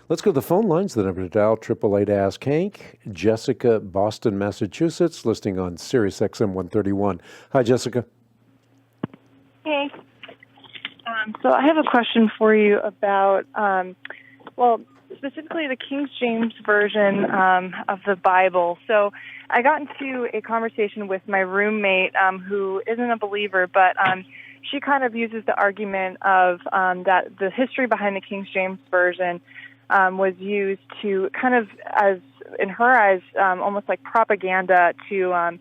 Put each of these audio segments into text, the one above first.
Let's go to the phone lines. The number to dial, 888-ASK-HANK. Jessica, Boston, Massachusetts, listening on Sirius XM 131. Hi, Jessica. Hey. So I have a question for you about, specifically the King James Version of the Bible. So I got into a conversation with my roommate who isn't a believer, but she kind of uses the argument of that the history behind the King James Version was used to kind of, as in her eyes, almost like propaganda to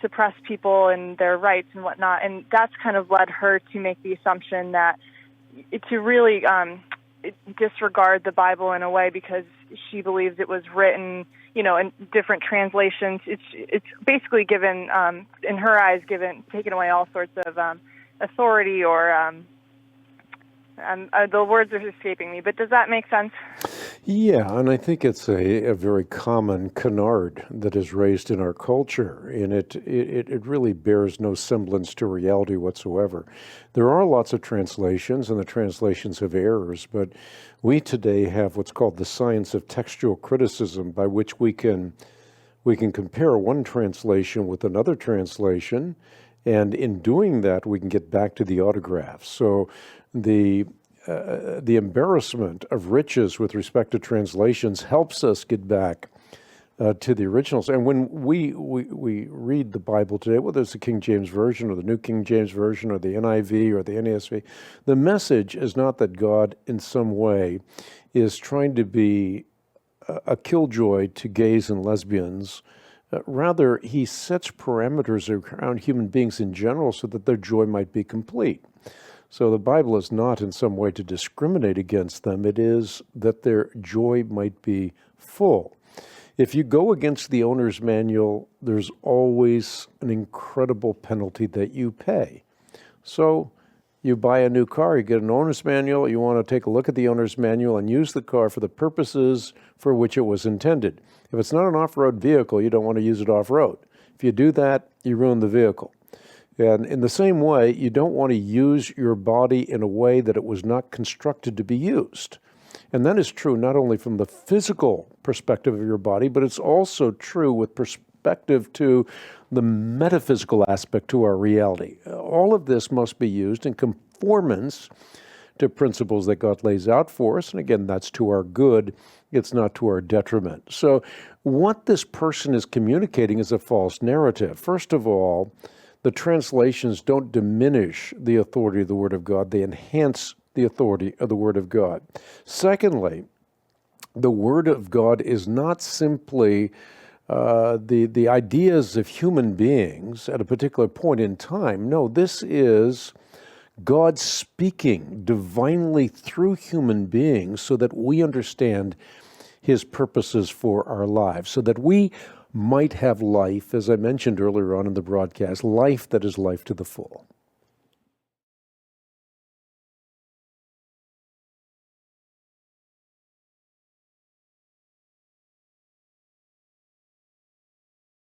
suppress people and their rights and whatnot. And that's kind of led her to make the assumption that to really disregard the Bible in a way, because she believes it was written, in different translations. It's basically given, in her eyes, taken away all sorts of authority or the words are escaping me, but does that make sense? Yeah, and I think it's a very common canard that is raised in our culture, and it really bears no semblance to reality whatsoever. There are lots of translations, and the translations have errors, but we today have what's called the science of textual criticism, by which we can compare one translation with another translation, and in doing that, we can get back to the autographs. So the embarrassment of riches with respect to translations helps us get back to the originals. And when we read the Bible today, whether it's the King James Version or the New King James Version or the NIV or the NASV, the message is not that God in some way is trying to be a killjoy to gays and lesbians. Rather, he sets parameters around human beings in general so that their joy might be complete. So the Bible is not in some way to discriminate against them. It is that their joy might be full. If you go against the owner's manual, there's always an incredible penalty that you pay. So you buy a new car, you get an owner's manual, you want to take a look at the owner's manual and use the car for the purposes for which it was intended. If it's not an off-road vehicle, you don't want to use it off-road. If you do that, you ruin the vehicle. And in the same way, you don't want to use your body in a way that it was not constructed to be used. And that is true not only from the physical perspective of your body, but it's also true with perspective to the metaphysical aspect to our reality. All of this must be used in conformance to principles that God lays out for us. And again, that's to our good. It's not to our detriment. So what this person is communicating is a false narrative. First of all, the translations don't diminish the authority of the Word of God. They enhance the authority of the Word of God. Secondly, the Word of God is not simply the ideas of human beings at a particular point in time. No, this is God speaking divinely through human beings so that we understand His purposes for our lives, so that we might have life, as I mentioned earlier on in the broadcast, life that is life to the full.